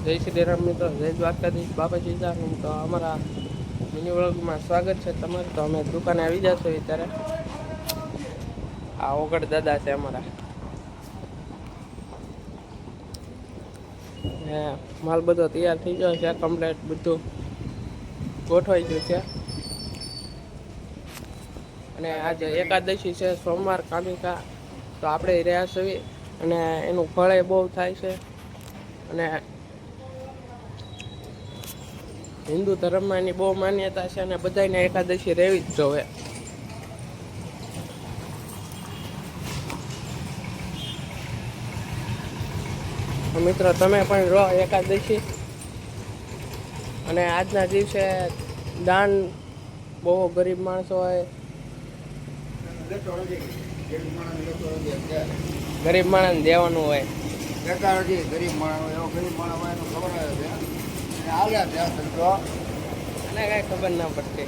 જય શ્રી રામ મિત્રો, જય દ્વારકાધીશ, બાપા સીતારામ. તો અમારા મિની વ્લોગમાં સ્વાગત છે તમારું. તો અમે દુકાને આવી જશો ત્યારે આ ઓગળ દાદા છે અમારા. માલ બધો તૈયાર થઈ ગયો છે, કમ્પ્લેટ બધું ગોઠવાઈ ગયું છે. અને આજે એકાદશી છે, સોમવાર કામિકા. તો આપણે રહ્યા છીએ અને એનું ફળ બહુ થાય છે. અને હિન્દુ ધર્મમાં એની બહુ માન્યતા છે અને બધાને એકાદશી રહેવી જ જોઈએ. મિત્રો તમે પણ રહો એકાદશી. અને આજના દિવસે દાન બહુ ગરીબ માણસો હોય, ગરીબ માણસ દેવાનું હોય. ગરીબ માણસ એવો ગરીબ માણસ હોય એનું ખબર આવે છે આવ્યા ત્યાં સંતો અને કાંઈ ખબર ના પડતી.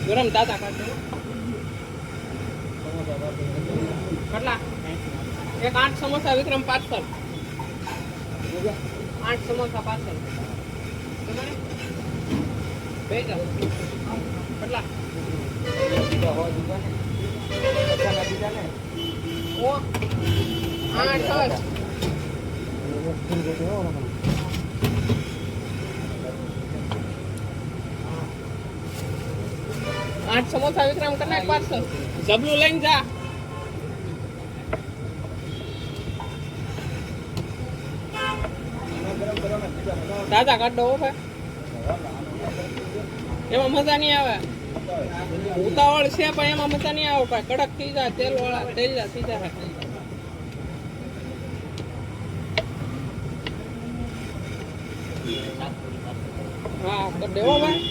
ગરમ દાદા કેટલા? એક 8 સમોસા વિક્રમ પાર્સલ. 8 સમોસા પાર્સલ. કેટલા? 8 સમોસા વિક્રમ કરનાર પાર્સલ. જબલું લઈને જા. દાદા કાઢો ભાઈ, એમાં મજા નહીં આવે. ઉતાવળ છે પણ એમાં મજા નહીં આવે ભાઈ. કડક થઈ જાય, તેલ વાળા થઈ જાય સીધા. હા કરી દેવો ભાઈ.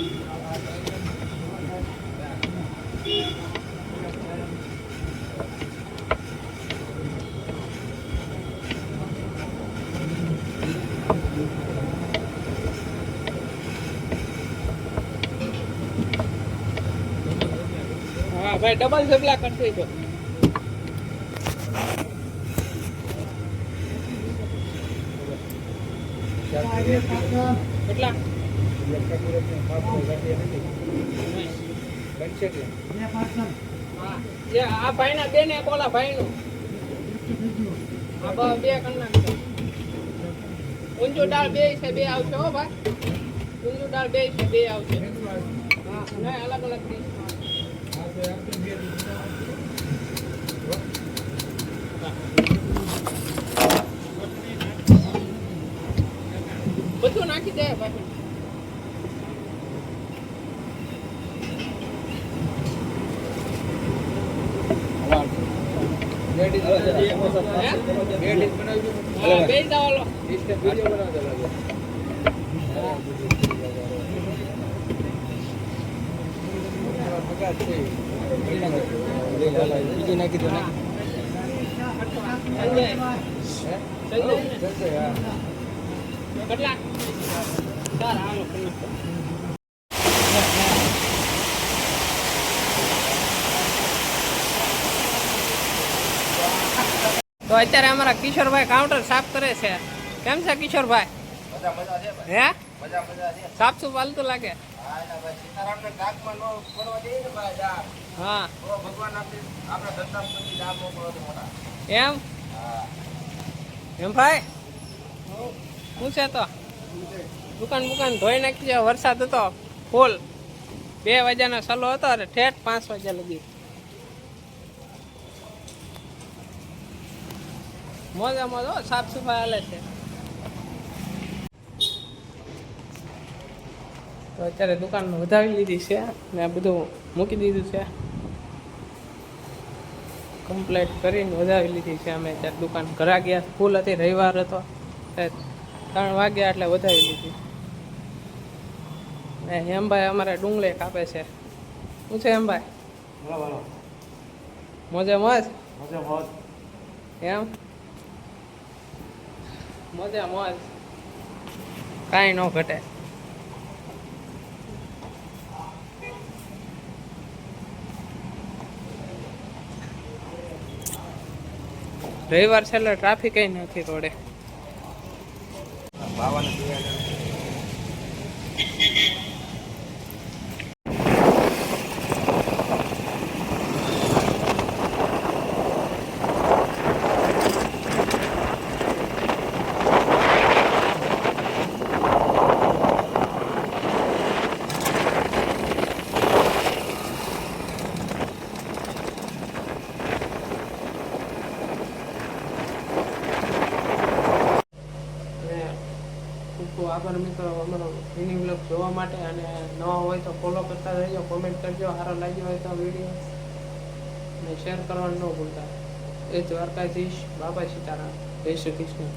હા ભાઈ, ડબલ જબલા કરી દેજો. કેટલા? આ ભાઈ ના બે ને કોલા ભાઈ નું બે કન્ના. ઊંચું દાળ બે છે, બે આવશે હો ભાઈ. ઊંચું દાળ બે છે, બે આવશે. હા નહીં, અલગ અલગ બધું નાખી દે ભાઈ. બીજી નાખી દો. કેટલા? તો અત્યારે અમારા કિશોરભાઈ કાઉન્ટર સાફ કરે છે. કેમ છે કિશોરભાઈ? હે સાફ સુફ હાલતું લાગે? હા એમ એમ ભાઈ શું છે? તો દુકાન ધોઈ નાખી છે. વરસાદ હતો ફૂલ. 2 વાગ્યાનો સલો હતો, ઠેઠ 5 વાગ્યા લગી. મોજા મોજ હો, સાફ સફાઈ હાલે છે. તો અત્યારે દુકાન વધાવી લીધી છે ને આ બધું મૂકી દીધું છે. કમ્પ્લીટ કરીને વધાવી લીધી છે અમે. અત્યારે દુકાન ઘરા ગયા, ફૂલ હતી, રવિવાર હતો, 3 વાગ્યા એટલે વધાવી લીધી. ને હેમભાઈ અમારે ડુંગળી કાપે છે. શું છે હેમભાઈ? મોજે મોજ એમ? મોજે મોજ, કાંઈ ન ઘટે. રવિવાર છે એટલે ટ્રાફિક કઈ નથી રોડે. ખૂબ આભાર મિત્રો અમારો મિની બ્લોગ જોવા માટે. અને નવા હોય તો ફોલો કરતા રહેજો, કોમેન્ટ કરજો, સારો લાગ્યો હોય તો વિડીયો, અને શેર કરવાનું ન ભૂલતા. એ દ્વારકાધીશ, બાબા સીતારામ, જય શ્રી કૃષ્ણ.